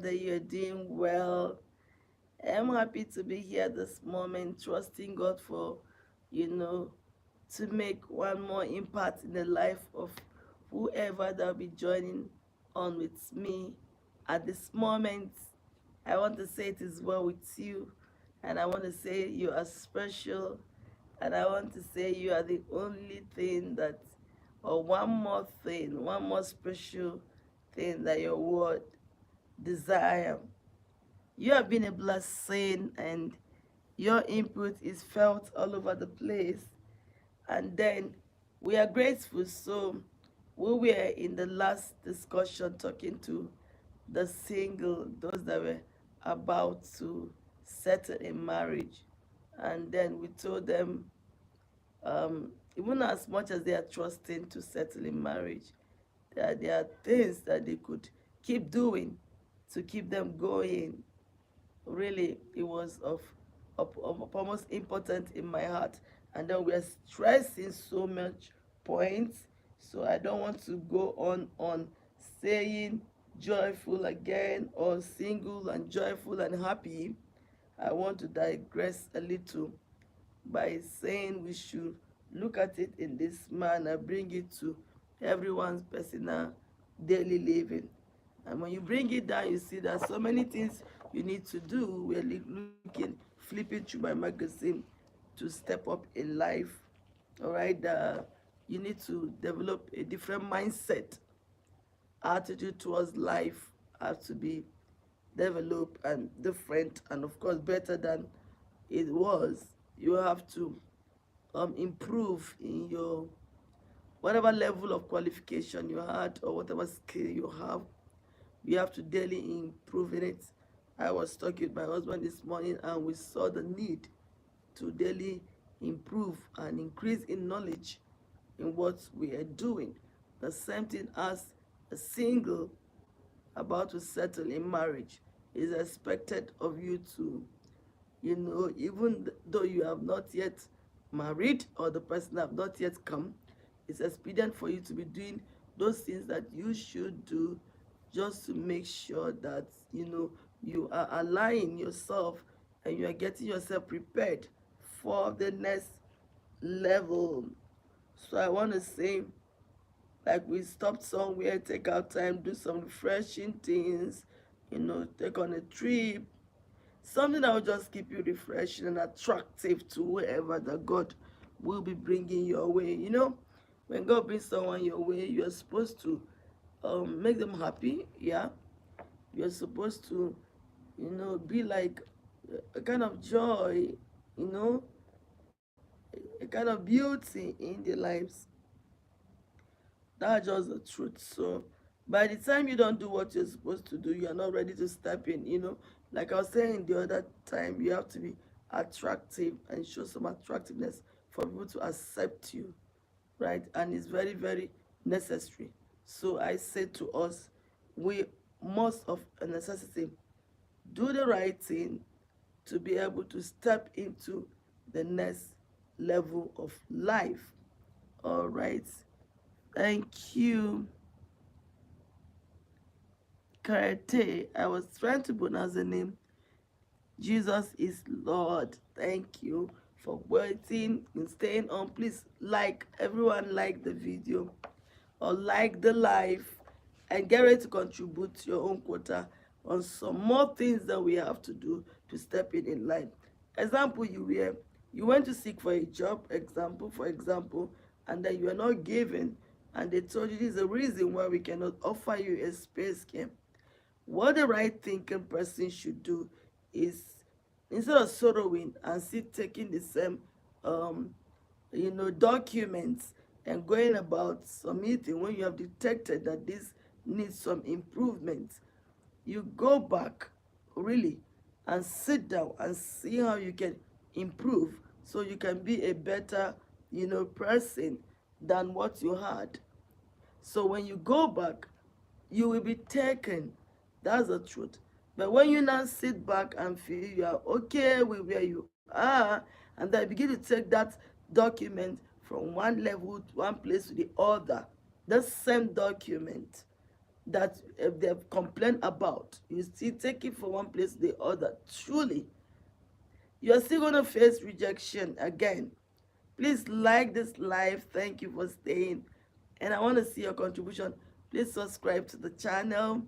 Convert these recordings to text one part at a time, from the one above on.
that you're doing well. I'm happy to be here this moment, trusting God for, you know, to make one more impact in the life of whoever that will be joining on with me at this moment. I want to say it is well with you, and I want to say you are special, and I want to say you are the only thing that, or one more thing, one more special thing that your word desire. You have been a blessing, and your input is felt all over the place. And then we are grateful. So we were in the last discussion talking to the single, those that were about to settle in marriage. And then we told them, even as much as they are trusting to settle in marriage, there are things that they could keep doing to keep them going. Really, it was of almost important in my heart. And then we are stressing so much points, so I don't want to go on saying joyful again or single and joyful and happy. I want to digress a little by saying we should look at it in this manner, bring it to everyone's personal daily living. And when you bring it down, you see that so many things you need to do. We're looking, flipping through my magazine to step up in life. All right, you need to develop a different mindset. Attitude towards life has to be developed and different, and of course, better than it was. You have to improve in your whatever level of qualification you had or whatever skill you have. We have to daily improve in it. I was talking with my husband this morning, and we saw the need to daily improve and increase in knowledge in what we are doing. The same thing as a single about to settle in marriage is expected of you to, even though you have not yet married or the person have not yet come, it's expedient for you to be doing those things that you should do, just to make sure that you are aligning yourself and you are getting yourself prepared for the next level. So I want to say, like, we stopped somewhere, take our time, do some refreshing things, take on a trip, something that will just keep you refreshing and attractive to whoever that God will be bringing your way. When God brings someone your way, you are supposed to make them happy. Yeah, you're supposed to be like a kind of joy, you know a kind of beauty in their lives. That's just the truth. So by the time you don't do what you're supposed to do, you're not ready to step in. Like I was saying the other time, you have to be attractive and show some attractiveness for people to accept you, right? And it's very, very necessary. So I say to us, we must of a necessity do the right thing to be able to step into the next level of life. All right. Thank you, Karate. I was trying to pronounce the name. Jesus is Lord. Thank you for waiting and staying on. Please everyone like the video or like the live, and get ready to contribute your own quota on some more things that we have to do to step in life. Example, you went to seek for a job, example, for example, and then you are not given, and they told you this is the reason why we cannot offer you a space camp. What the right thinking person should do is, instead of sorrowing and still taking the same documents and going about submitting, when you have detected that this needs some improvement, you go back really and sit down and see how you can improve, so you can be a better person than what you had. So when you go back, you will be taken. That's the truth. But when you now sit back and feel you are okay with where you are, and then begin to take that document from one level to one place to the other, the same document, that they've complained about. You still take it from one place to the other. Truly, you're still going to face rejection again. Please like this live. Thank you for staying. And I want to see your contribution. Please subscribe to the channel.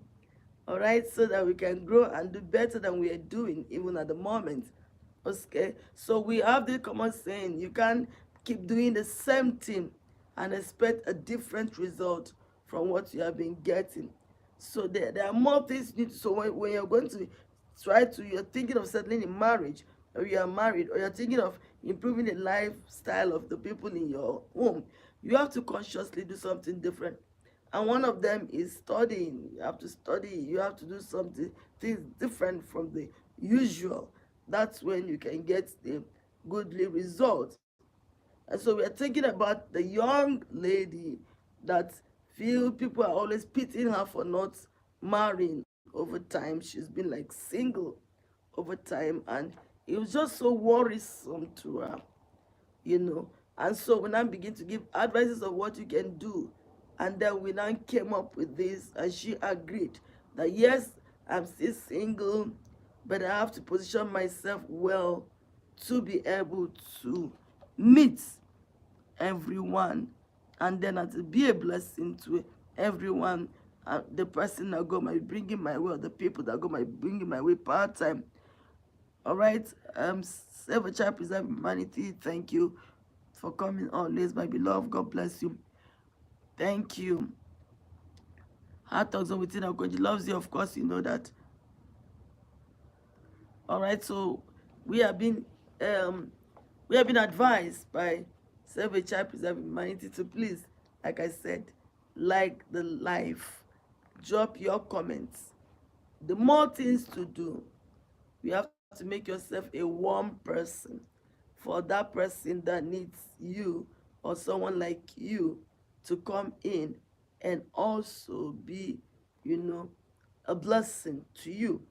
All right, so that we can grow and do better than we are doing even at the moment. Okay, so we have the common saying, you can't keep doing the same thing and expect a different result from what you have been getting. So there are more things you need to, so when you're going to you're thinking of settling in marriage, or you are married, or you're thinking of improving the lifestyle of the people in your home, you have to consciously do something different. And one of them is studying. You have to study, you have to do something things different from the usual. That's when you can get the goodly result. And so we are thinking about the young lady that feel people are always pitying her for not marrying over time. She's been like single over time, and it was just so worrisome to her, you know. And so we now begin to give advices of what you can do. And then we now came up with this, and she agreed that yes, I'm still single, but I have to position myself well to be able to meet everyone, and then to be a blessing to everyone. The person that God might be bringing my way, or the people that God might be bringing my way part time. All right. Save a Child, Preserve Humanity. Thank you for coming on, Liz, my beloved. God bless you. Thank you. Heart Talks on within our God. He loves you, of course, you know that. All right. So we have been um we have been advised by Save a Child, Preserve Humanity to please, like I said, like the life, drop your comments. The more things to do, you have to make yourself a warm person for that person that needs you, or someone like you, to come in and also be, you know, a blessing to you.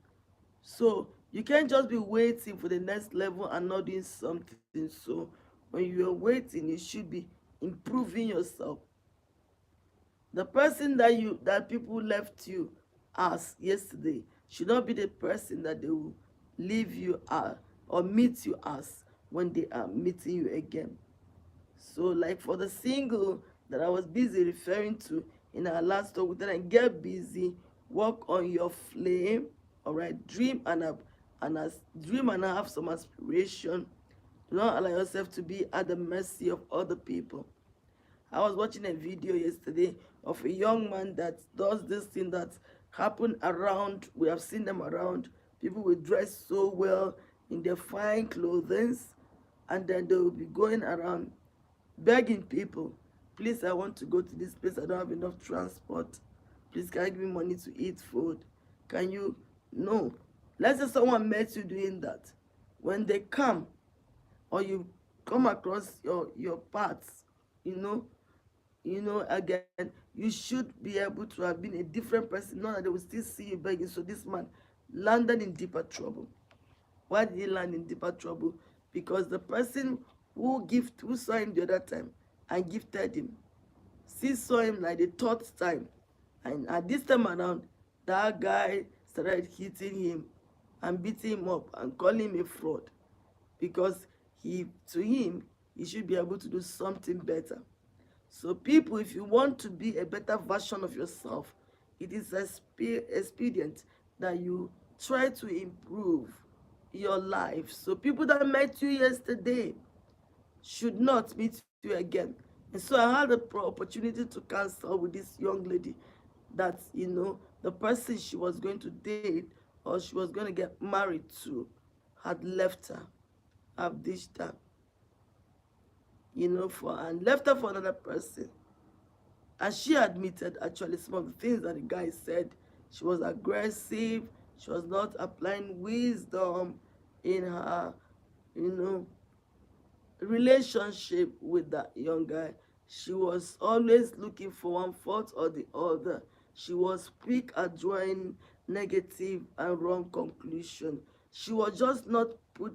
So you can't just be waiting for the next level and not doing something. So when you're waiting, you should be improving yourself. The person that people left you as yesterday should not be the person that they will leave you as or meet you as when they are meeting you again. So like for the single that I was busy referring to in our last talk, we then get busy, work on your flame, all right, dream and have some aspiration. Do not allow yourself to be at the mercy of other people. I was watching a video yesterday of a young man that does this thing that happen around. We have seen them around. People will dress so well in their fine clothing, and then they will be going around begging people, please, I want to go to this place. I don't have enough transport. Please, can you give me money to eat food? Can you? No. Let's say someone met you doing that. When they come, or you come across your paths, you know, again, you should be able to have been a different person, not that they will still see you begging. So this man landed in deeper trouble. Why did he land in deeper trouble? Because the person who saw him the other time and gifted him, still saw him like the third time. And at this time around, that guy started hitting him and beating him up and calling him a fraud. Because to him, he should be able to do something better. So people, if you want to be a better version of yourself, it is expedient that you try to improve your life. So people that met you yesterday should not meet you again. And so I had the opportunity to counsel with this young lady that, the person she was going to date or she was going to get married to had left her, have ditched her, and left her for another person. And she admitted actually some of the things that the guy said. She was aggressive. She was not applying wisdom in her, you know, relationship with that young guy. She was always looking for one fault or the other. She was quick at drawing negative and wrong conclusion. She was just not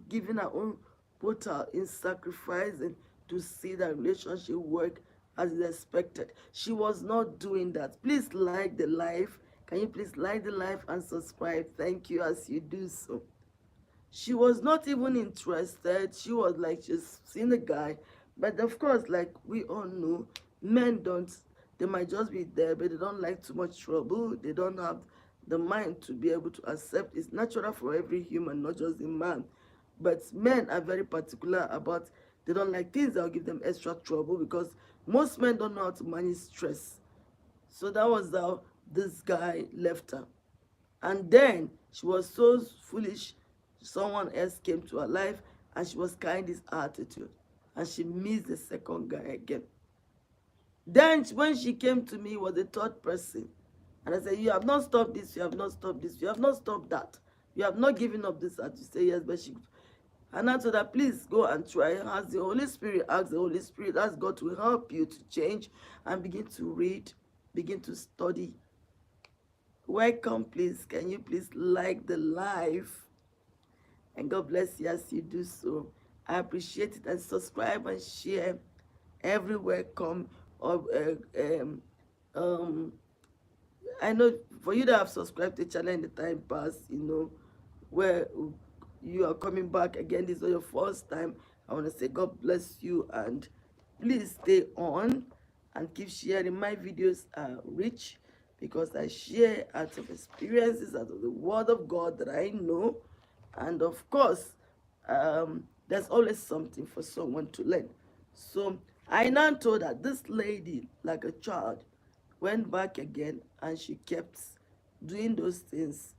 giving her own total in sacrificing to see that relationship work as is expected. She was not doing that. Please like the life Can you please like the live and subscribe? Thank you as you do so. She was not even interested. She was like, she's seen the guy. But of course, like we all know, men don't, they might just be there, but they don't like too much trouble. They don't have the mind to be able to accept. It's natural for every human, not just a man. But men are very particular about, they don't like things that will give them extra trouble, because most men don't know how to manage stress. So that was how this guy left her. And then she was so foolish, someone else came to her life and she was carrying this attitude. And she missed the second guy again. Then when she came to me, it was the third person. And I said, you have not stopped this, you have not stopped this, you have not stopped that. You have not given up this. And she said, yes, but she... And I told her, please go and try. As the Holy Spirit, ask the Holy Spirit, ask God to help you to change and begin to read, begin to study. Welcome, please. Can you please like the live? And God bless you as you do so. I appreciate it. And subscribe and share everywhere. Come or I know for you that have subscribed to the channel in the time past, you know, where you are coming back again, this is your first time, I want to say God bless you, and please stay on and keep sharing. My videos are rich because I share out of experiences, out of the word of God that I know. And of course, there's always something for someone to learn. So I now told that this lady, like a child, went back again and she kept doing those things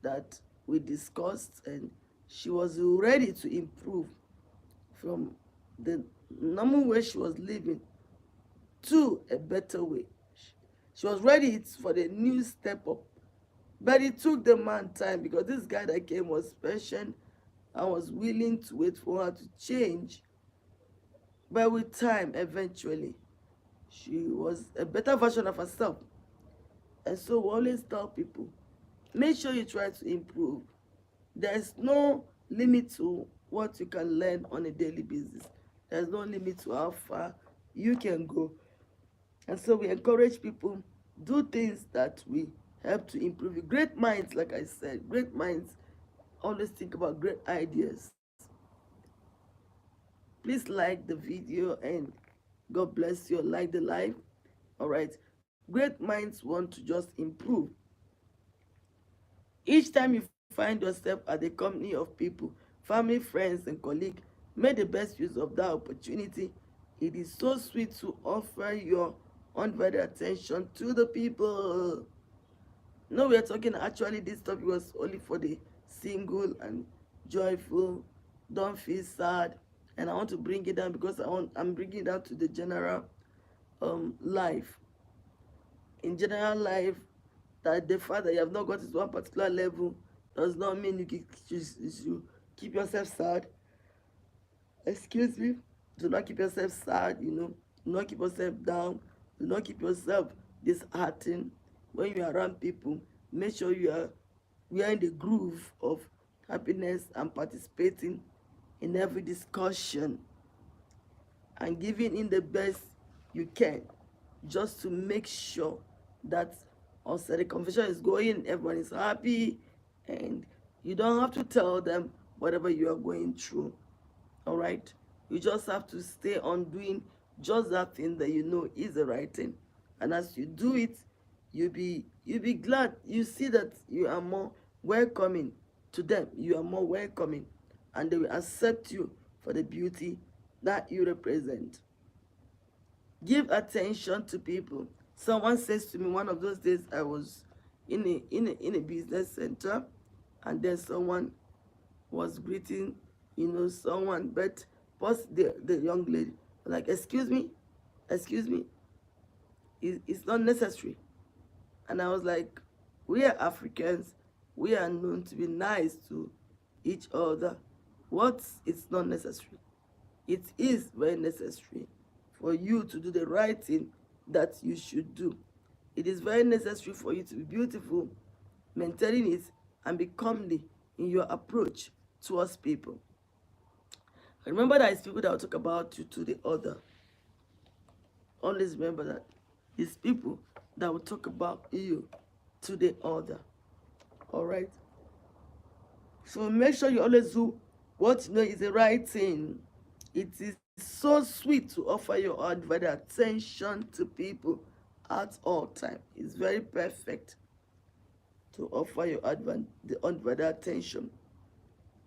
that we discussed, and she was ready to improve from the normal way she was living to a better way. She was ready for the new step up. But it took the man time, because this guy that came was patient and was willing to wait for her to change. But with time, eventually, she was a better version of herself. And so we always tell people, make sure you try to improve. There's no limit to what you can learn on a daily basis. There's no limit to how far you can go. And so we encourage people, do things that we help to improve you. Great minds, like I said, great minds always think about great ideas. Please like the video and God bless you. Like the live. All right. Great minds want to just improve. Each time you find yourself at the company of people, family, friends, and colleagues, make the best use of that opportunity. It is so sweet to offer your undivided attention to the people. No, we are talking, actually this topic was only for the single and joyful. Don't feel sad. And I want to bring it down because I'm bringing it down to the general life. In general life, that the fact that you have not got to one particular level does not mean you keep yourself sad. Excuse me. Do not keep yourself sad, you know. Do not keep yourself down. Do not keep yourself disheartened. When you are around people, make sure we are in the groove of happiness and participating in every discussion and giving in the best you can, just to make sure that also the conversation is going, everyone is happy, and you don't have to tell them whatever you are going through. All right, you just have to stay on doing just that thing that you know is the right thing, and as you do it, you'll be glad. You see that you are more welcoming to them. You are more welcoming, and they will accept you for the beauty that you represent. Give attention to people. Someone says to me, one of those days I was in a business center, and then someone was greeting, you know, someone, but the young lady, like, excuse me, it's not necessary. And I was like, we are Africans, we are known to be nice to each other. What is not necessary? It is very necessary for you to do the right thing that you should do. It is very necessary for you to be beautiful, maintaining it, and be comely in your approach towards people. Remember that it's people that will talk about you to the other. Always remember that it's people that will talk about you to the other. All right. So make sure you always do what you know is the right thing. It is so sweet to offer your undivided attention to people at all time. It's very perfect to offer your the undivided attention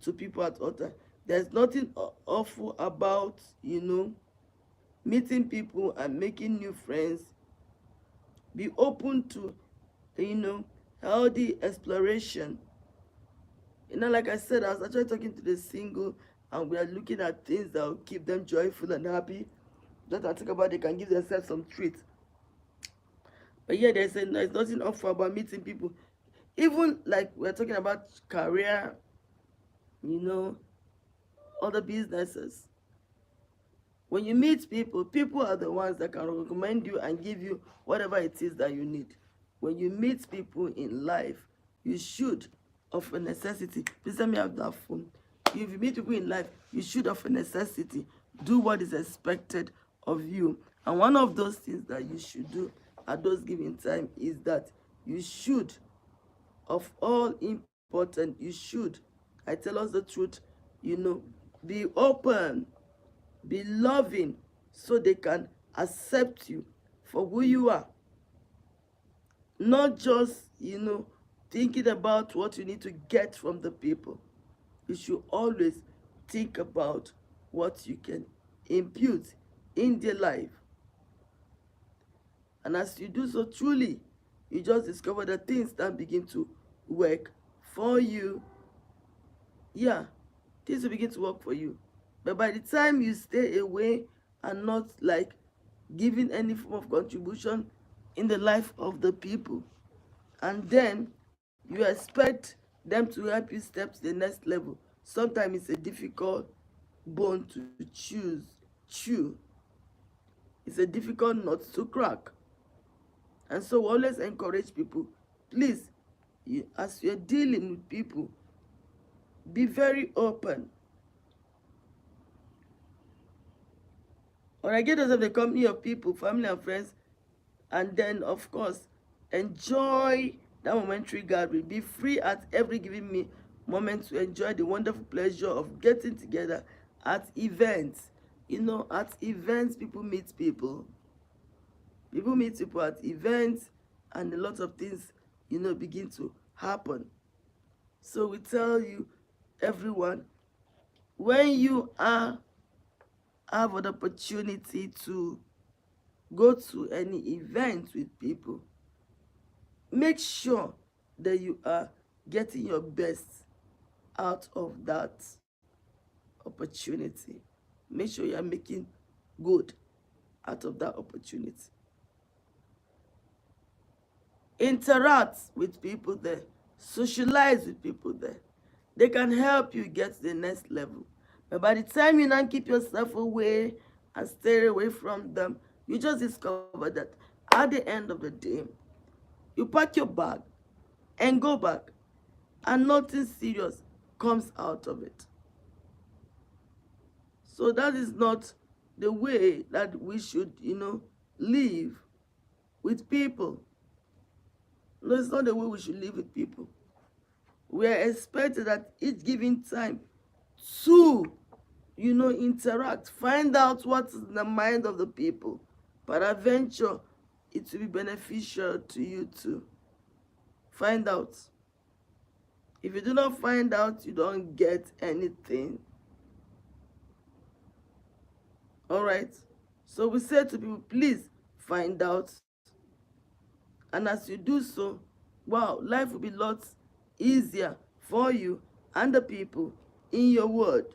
to people at all time. There's nothing awful about, meeting people and making new friends. Be open to, you know, healthy exploration. Like I said, I was actually talking to the single, and we are looking at things that will keep them joyful and happy. That I think about, they can give themselves some treats. But yeah, there's nothing awful about meeting people. Even like we're talking about career, you know, other businesses. When you meet people, people are the ones that can recommend you and give you whatever it is that you need. When you meet people in life, you should, of a necessity, please let me have that phone. If you meet people in life, you should, of a necessity, do what is expected of you. And one of those things that you should do at those given time is that you should, of all important, you should, I tell us the truth, be open, be loving, so they can accept you for who you are. Not just, thinking about what you need to get from the people. You should always think about what you can impute in their life. And as you do so, truly, you just discover that things that begin to work for you. Yeah, things will begin to work for you. But by the time you stay away and not like giving any form of contribution in the life of the people, and then you expect them to help you step to the next level, sometimes it's a difficult bone to chew. It's a difficult nut to crack. And so we always encourage people, please, as you're dealing with people, be very open. Or get yourself the company of people, family and friends, and then, of course, enjoy that momentary gathering. Be free at every given moment to enjoy the wonderful pleasure of getting together at events. At events, people meet people. People meet people at events, and a lot of things, begin to happen. So we tell you, everyone, when you have an opportunity to go to any event with people, make sure that you are getting your best out of that opportunity. Make sure you are making good out of that opportunity. Interact with people there. Socialize with people there. They can help you get to the next level. But by the time you now keep yourself away and stay away from them, you just discover that at the end of the day, you pack your bag and go back, and nothing serious comes out of it. So that is not the way that we should, live with people. No, it's not the way we should live with people. We are expected at each given time to, interact, find out what's in the mind of the people. Peradventure, it will be beneficial to you to find out. If you do not find out, you don't get anything. All right? So we say to people, please find out. And as you do so, wow, life will be lots easier for you and the people in your word.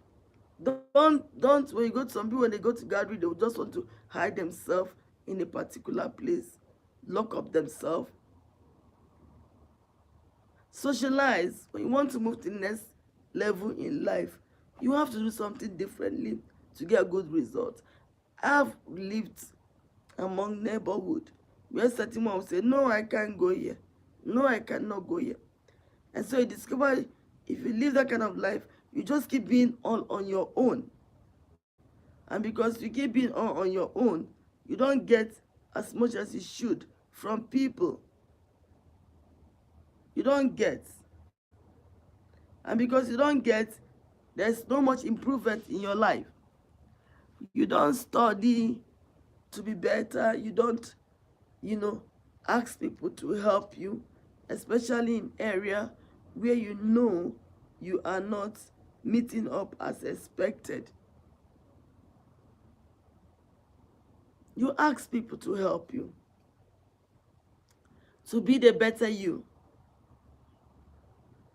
Don't when you go to some people, when they go to gathering, they will just want to hide themselves in a particular place, lock up themselves. Socialize. When you want to move to the next level in life, you have to do something differently to get a good result. I've lived among neighborhood where certain one will say, no, I can't go here. No, I cannot go here. And so you discover, if you live that kind of life, you just keep being all on your own. And because you keep being all on your own, you don't get as much as you should from people. you don't get. And because you don't get, there's no much improvement in your life. You don't study to be better. You don't, you know, ask people to help you, especially in area where you know you are not meeting up as expected. You ask people to help you, to be the better you.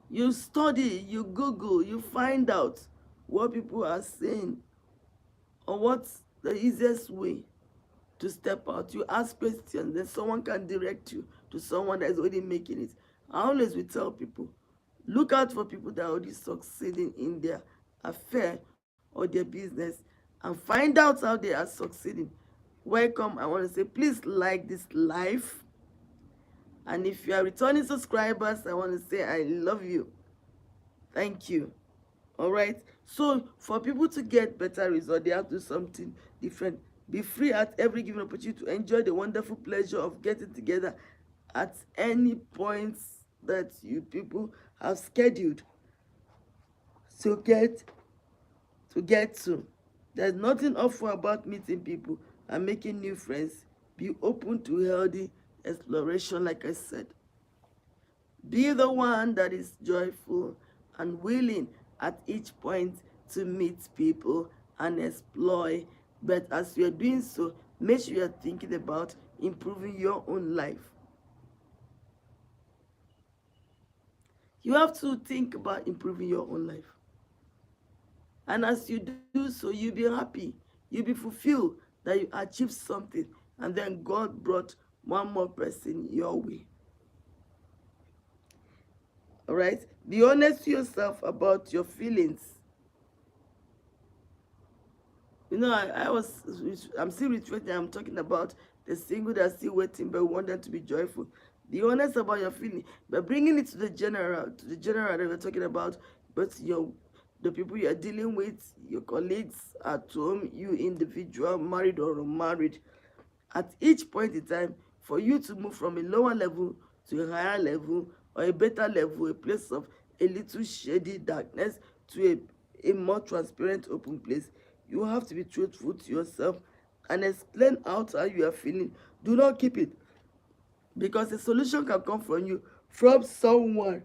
You study, you Google, you find out what people are saying or what's the easiest way to step out. You ask questions, then someone can direct you to someone that is already making it. I always will tell people, look out for people that are already succeeding in their affair or their business and find out how they are succeeding. Welcome. I want to say, please like this live. And if you are returning subscribers, I want to say I love you. Thank you. All right. So for people to get better results, they have to do something different. Be free at every given opportunity to enjoy the wonderful pleasure of getting together at any points that you people have scheduled to get to. There's nothing awful about meeting people and making new friends. Be open to healthy exploration, like I said. Be the one that is joyful and willing at each point to meet people and explore. But as you are doing so, make sure you are thinking about improving your own life. You have to think about improving your own life. And as you do so, you'll be happy. You'll be fulfilled that you achieved something. And then God brought one more person your way. All right? Be honest to yourself about your feelings. You know, I'm still reflecting. I'm talking about the single that's still waiting, but want them to be joyful. Be honest about your feeling, but bringing it to the general that we're talking about, but the people you are dealing with, your colleagues at home, you individual, married or unmarried, at each point in time, for you to move from a lower level to a higher level or a better level, a place of a little shady darkness to a more transparent open place, you have to be truthful to yourself and explain out how you are feeling. Do not keep it, because a solution can come from you, from someone.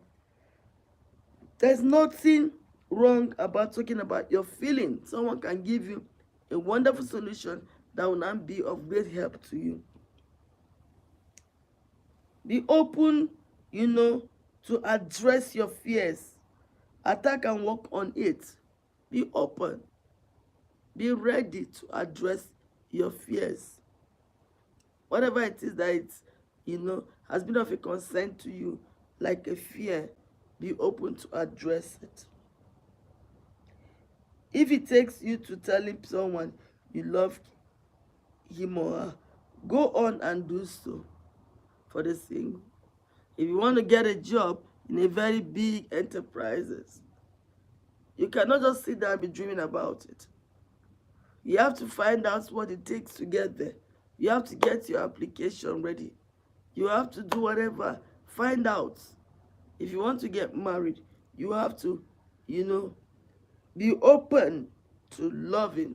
There's nothing wrong about talking about your feeling. Someone can give you a wonderful solution that will not be of great help to you. Be open, to address your fears. Attack and work on it. Be open. Be ready to address your fears. Whatever it is that has been of a concern to you, like a fear, be open to address it. If it takes you to telling someone you love him or her, go on and do so for the single. If you want to get a job in a very big enterprises, you cannot just sit there and be dreaming about it. You have to find out what it takes to get there. You have to get your application ready. You have to do whatever. Find out. If you want to get married, you have to, be open to loving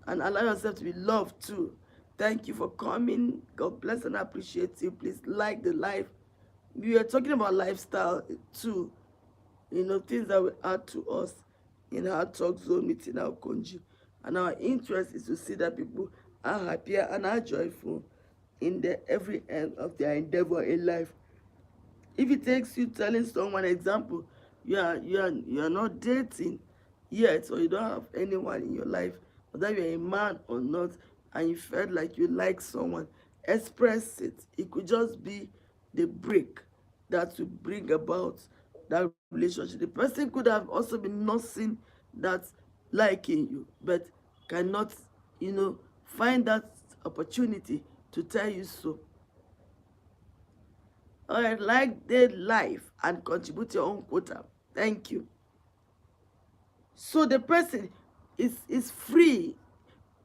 and allow yourself to be loved too. Thank you for coming. God bless and appreciate you. Please like the life. We are talking about lifestyle too. Things that will add to us in our talk zone meeting our Konji. And our interest is to see that people are happier and are joyful in every end of their endeavor in life. If it takes you telling someone, example, you are not dating yet, or you don't have anyone in your life, whether you're a man or not, and you felt like you like someone, express it. It could just be the break that will bring about that relationship. The person could have also been nursing that liking you, but cannot, find that opportunity to tell you so. All right, like their life and contribute your own quota. Thank you. So the person is free.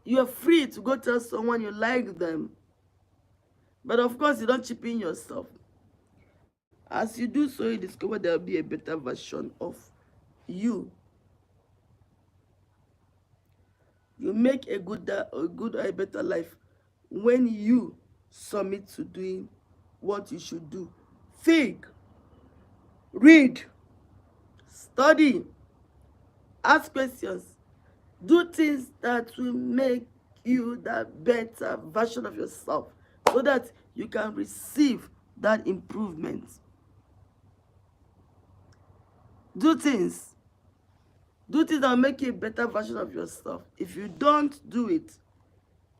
You are free to go tell someone you like them. But of course, you don't chip in yourself. As you do so, you discover there will be a better version of you. You make a a better life when you submit to doing what you should do. Think, read, study, ask questions, do things that will make you that better version of yourself so that you can receive that improvement. Do things that will make you a better version of yourself. If you don't do it,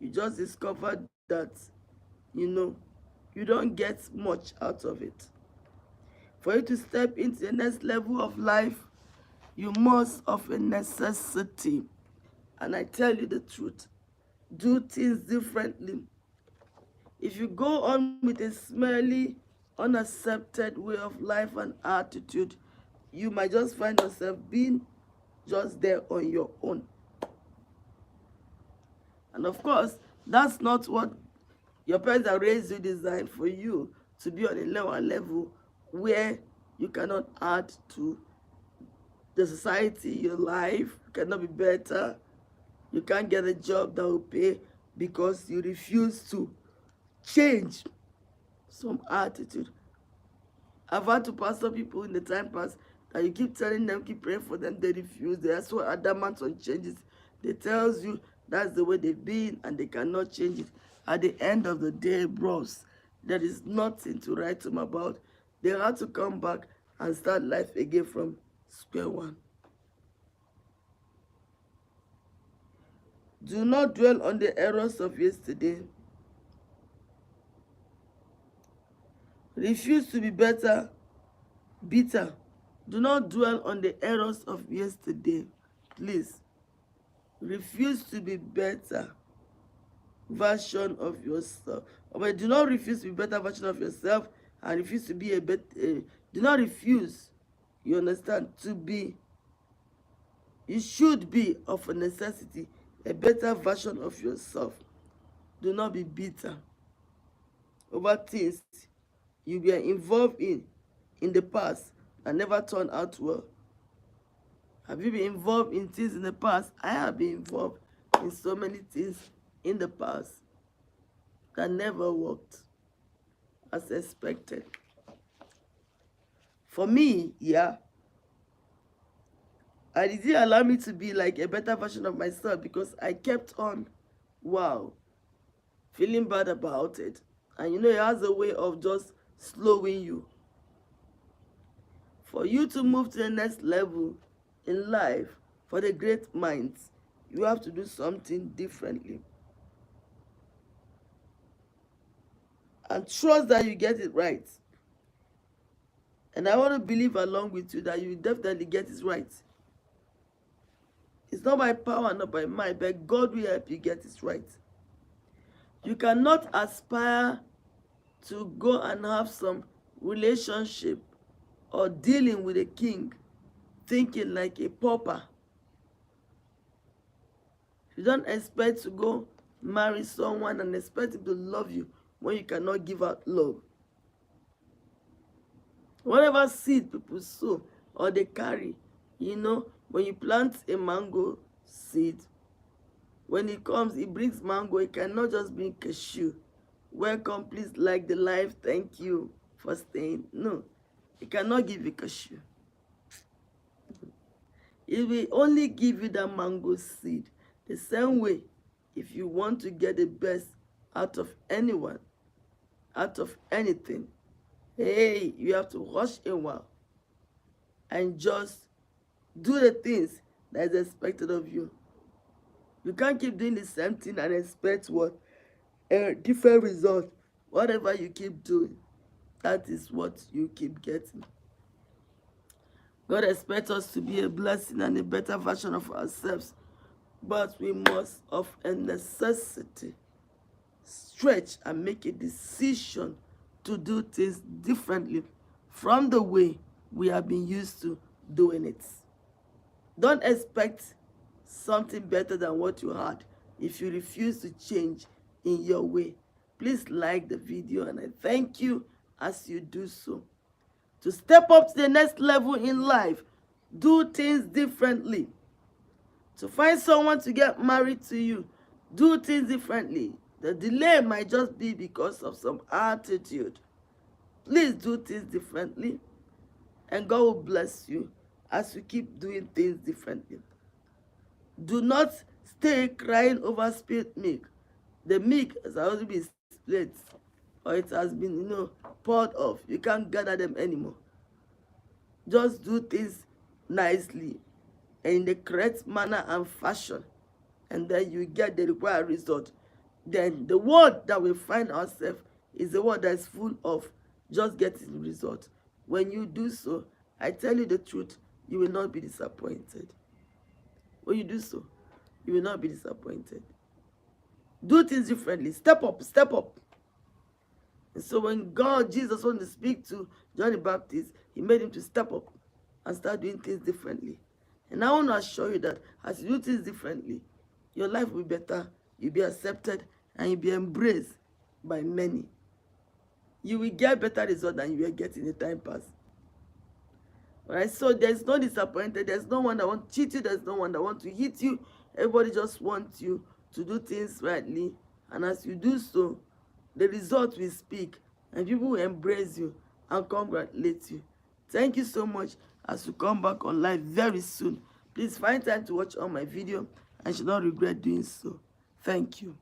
you just discover that, you don't get much out of it. For you to step into the next level of life, you must, of a necessity, and I tell you the truth, do things differently. If you go on with a smelly, unaccepted way of life and attitude, you might just find yourself being just there on your own. And of course, that's not what your parents have raised you, designed for you to be on a lower level where you cannot add to the society, your life, you cannot be better, you can't get a job that will pay because you refuse to change some attitude. I've had to pastor people in the time past that you keep telling them, keep praying for them, they refuse. They are so adamant on changes. They tells you that's the way they've been and they cannot change it. At the end of the day, bros, there is nothing to write them about. They have to come back and start life again from square one. Do not dwell on the errors of yesterday. Refuse to be bitter. Do not dwell on the errors of yesterday. Please. Refuse to be better version of yourself. But do not refuse to be better version of yourself and refuse to be do not refuse, you understand, to be. You should be, of a necessity, a better version of yourself. Do not be bitter over things you were involved in the past and never turned out well. Have you been involved in things in the past? I have been involved in so many things in the past that never worked as expected. For me, yeah, and it didn't allow me to be like a better version of myself because I kept on, feeling bad about it. And it has a way of just slowing you. For you to move to the next level in life, for the great minds, you have to do something differently. And trust that you get it right. And I want to believe along with you that you definitely get it right. It's not by power, not by might, but God will help you get it right. You cannot aspire to go and have some relationship or dealing with a king thinking like a pauper. You don't expect to go marry someone and expect him to love you when you cannot give out love. Whatever seed people sow or they carry, when you plant a mango seed, when it comes, it brings mango. It cannot just bring cashew. Welcome, please like the life. Thank you for staying. No, it cannot give you cashew. It will only give you that mango seed. The same way, if you want to get the best out of anyone, out of anything, hey, you have to rush a while and just do the things that is expected of you. You can't keep doing the same thing and expect what? A different result. Whatever you keep doing, that is what you keep getting. God expects us to be a blessing and a better version of ourselves, but we must, of a necessity, stretch and make a decision to do things differently from the way we have been used to doing it. Don't expect something better than what you had if you refuse to change in your way. Please like the video and I thank you as you do so. To step up to the next level in life, do things differently. To find someone to get married to you, do things differently. The delay might just be because of some attitude. Please do things differently, and God will bless you as you keep doing things differently. Do not stay crying over spilled milk. The milk has already been split, or it has been, poured off. You can't gather them anymore. Just do things nicely and in the correct manner and fashion, and then you get the required result. Then the word that we find ourselves is the word that is full of just getting result. When you do so, I tell you the truth, you will not be disappointed. When you do so, you will not be disappointed. Do things differently. Step up, step up. And so when Jesus wanted to speak to John the Baptist, he made him to step up and start doing things differently. And I want to assure you that as you do things differently, your life will be better, you'll be accepted, and you'll be embraced by many. You will get better results than you were getting in the time past. Alright, so there's no disappointed, there's no one that wants to cheat you, there's no one that wants to hit you. Everybody just wants you to do things rightly. And as you do so, the result will speak, and people will embrace you and congratulate you. Thank you so much. As you come back online very soon, please find time to watch all my videos, and you should not regret doing so. Thank you.